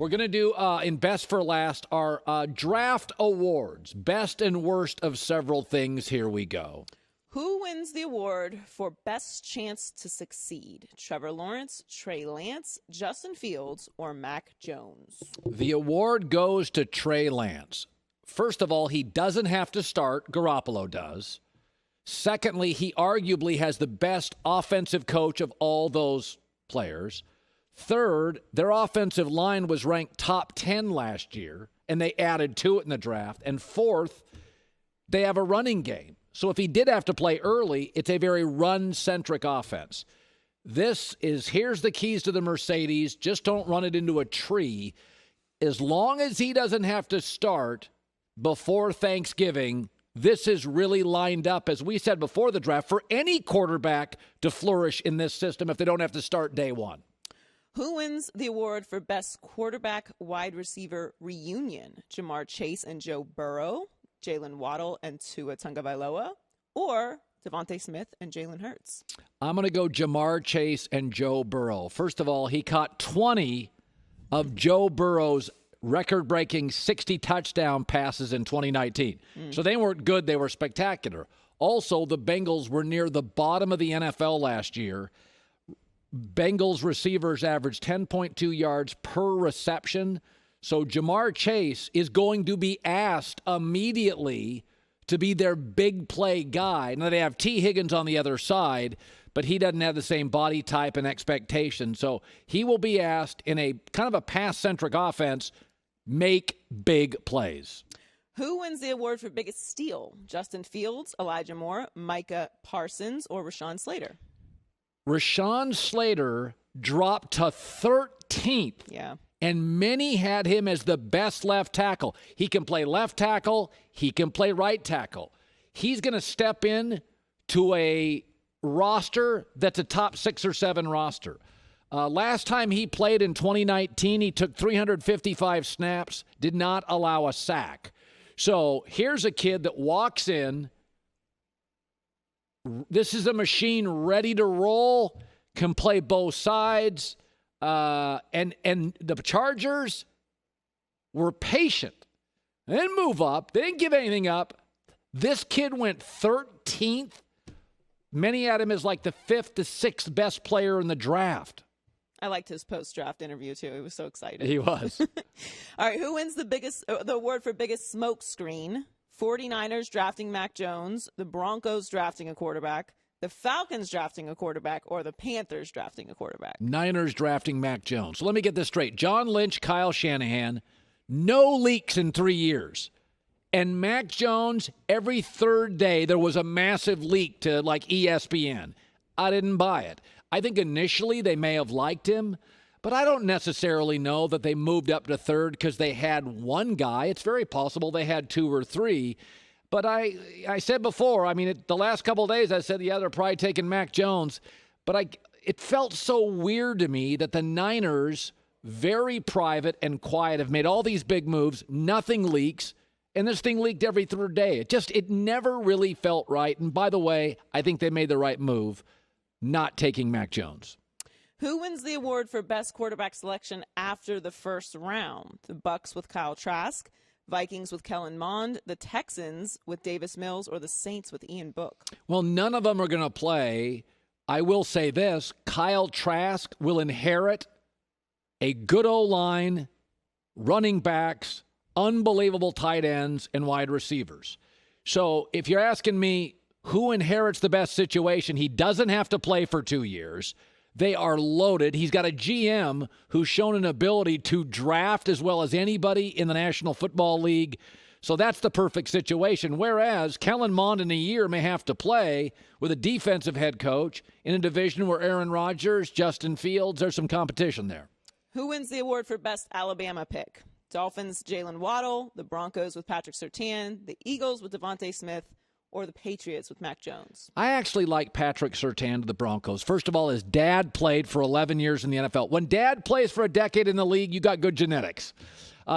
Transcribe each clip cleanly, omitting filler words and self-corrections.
We're going to do, in Best for Last, our draft awards. Best and worst of several things. Here we go. Who wins the award for best chance to succeed? Trevor Lawrence, Trey Lance, Justin Fields, or Mac Jones? The award goes to Trey Lance. First of all, he doesn't have to start. Garoppolo does. Secondly, he arguably has the best offensive coach of all those players. Third, their offensive line was ranked top 10 last year, and they added to it in the draft. And fourth, they have a running game. So if he did have to play early, it's a very run-centric offense. Here's the keys to the Mercedes. Just don't run it into a tree. As long as he doesn't have to start before Thanksgiving, this is really lined up, as we said before the draft, for any quarterback to flourish in this system if they don't have to start day one. Who wins the award for best quarterback wide receiver reunion? Jamar Chase and Joe Burrow, Jalen Waddle and Tua Tagovailoa, or Devontae Smith and Jalen Hurts? I'm going to go Jamar Chase and Joe Burrow. First of all, he caught 20 of Joe Burrow's record-breaking 60 touchdown passes in 2019. So they weren't good, they were spectacular. Also, the Bengals were near the bottom of the NFL last year. Bengals receivers averaged 10.2 yards per reception. So Jamar Chase is going to be asked immediately to be their big play guy. Now, they have T. Higgins on the other side, but he doesn't have the same body type and expectation. So he will be asked in a kind of a pass-centric offense, make big plays. Who wins the award for biggest steal? Justin Fields, Elijah Moore, Micah Parsons, or Rashawn Slater? Rashawn Slater dropped to 13th. Yeah. And many had him as the best left tackle. He can play left tackle. He can play right tackle. He's going to step in to a roster that's a top 6 or 7 roster. Last time he played in 2019, he took 355 snaps, did not allow a sack. So here's a kid that walks in. This is a machine ready to roll, can play both sides. And the Chargers were patient. They didn't move up. They didn't give anything up. This kid went 13th. Many had him as like the 5th to 6th best player in the draft. I liked his post-draft interview, too. He was so excited. He was. All right, who wins the award for biggest smokescreen? 49ers drafting Mac Jones, the Broncos drafting a quarterback, the Falcons drafting a quarterback, or the Panthers drafting a quarterback? Niners drafting Mac Jones. So let me get this straight. John Lynch, Kyle Shanahan, no leaks in 3 years. And Mac Jones, every third day, there was a massive leak to like ESPN. I didn't buy it. I think initially they may have liked him, but I don't necessarily know that they moved up to third because they had one guy. It's very possible they had 2 or 3. But I said before, I mean, the last couple of days I said, yeah, they're probably taking Mac Jones. But it felt so weird to me that the Niners, very private and quiet, have made all these big moves. Nothing leaks. And this thing leaked every third day. It never really felt right. And by the way, I think they made the right move, not taking Mac Jones. Who wins the award for best quarterback selection after the first round? The Bucs with Kyle Trask, Vikings with Kellen Mond, the Texans with Davis Mills, or the Saints with Ian Book? Well, none of them are going to play. I will say this. Kyle Trask will inherit a good O-line, running backs, unbelievable tight ends, and wide receivers. So if you're asking me who inherits the best situation, he doesn't have to play for 2 years. They are loaded. He's got a GM who's shown an ability to draft as well as anybody in the National Football League. So that's the perfect situation. Whereas Kellen Mond in a year may have to play with a defensive head coach in a division where Aaron Rodgers, Justin Fields, there's some competition there. Who wins the award for best Alabama pick? Dolphins, Jalen Waddle, the Broncos with Patrick Surtain, the Eagles with Devontae Smith, or the Patriots with Mac Jones? I actually like Patrick Surtain to the Broncos. First of all, his dad played for 11 years in the NFL. When dad plays for a decade in the league, you got good genetics.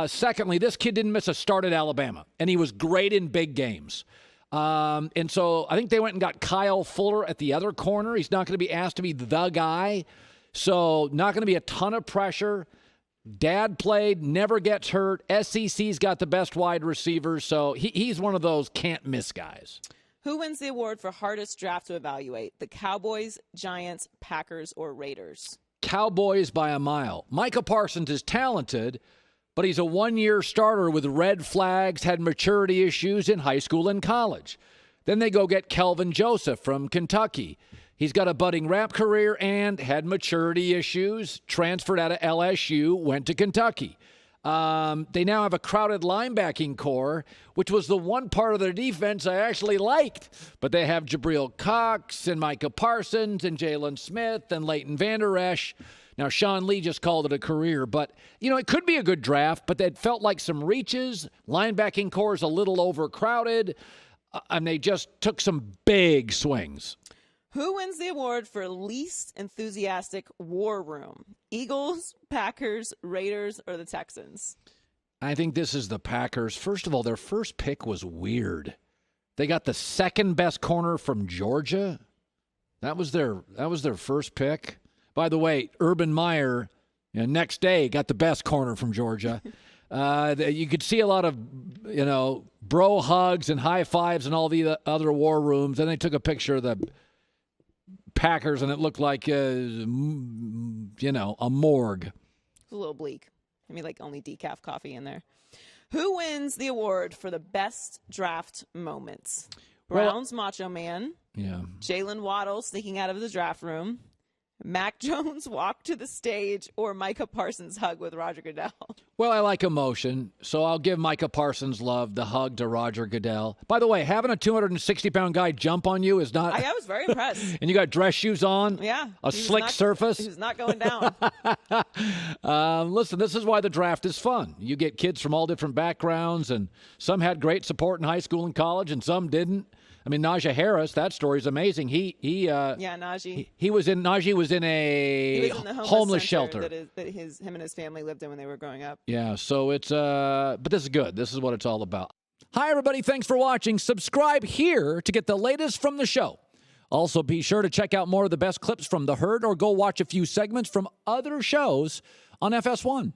Secondly, this kid didn't miss a start at Alabama, and he was great in big games. And so I think they went and got Kyle Fuller at the other corner. He's not going to be asked to be the guy. So not going to be a ton of pressure. Dad played, never gets hurt. SEC's got the best wide receivers, so he's one of those can't-miss guys. Who wins the award for hardest draft to evaluate? The Cowboys, Giants, Packers, or Raiders? Cowboys by a mile. Micah Parsons is talented, but he's a one-year starter with red flags, had maturity issues in high school and college. Then they go get Kelvin Joseph from Kentucky. He's got a budding rap career and had maturity issues, transferred out of LSU, went to Kentucky. They now have a crowded linebacking core, which was the one part of their defense I actually liked. But they have Jabril Cox and Micah Parsons and Jalen Smith and Leighton Vander Esch. Now, Sean Lee just called it a career, but, it could be a good draft, but it felt like some reaches. Linebacking core is a little overcrowded, and they just took some big swings. Who wins the award for least enthusiastic war room? Eagles, Packers, Raiders, or the Texans? I think this is the Packers. First of all, their first pick was weird. They got the second best corner from Georgia. That was their first pick. By the way, Urban Meyer, next day got the best corner from Georgia. You could see a lot of, bro hugs and high fives and all the other war rooms. Then they took a picture of the Packers, and it looked like, a morgue. It's a little bleak. Only decaf coffee in there. Who wins the award for the best draft moments? Browns Macho Man. Yeah. Jalen Waddle sneaking out of the draft room. Mac Jones walk to the stage, or Micah Parsons hug with Roger Goodell? Well, I like emotion, so I'll give Micah Parsons love, the hug to Roger Goodell. By the way, having a 260-pound guy jump on you is not... I was very impressed. And you got dress shoes on? Yeah. A slick surface? He's not going down. Listen, this is why the draft is fun. You get kids from all different backgrounds, and some had great support in high school and college, and some didn't. Najee Harris, that story is amazing. Najee. Najee was in a homeless shelter that him and his family lived in when they were growing up. Yeah, so it's but this is good. This is what it's all about. Hi everybody, thanks for watching. Subscribe here to get the latest from the show. Also, be sure to check out more of the best clips from The Herd, or go watch a few segments from other shows on FS1.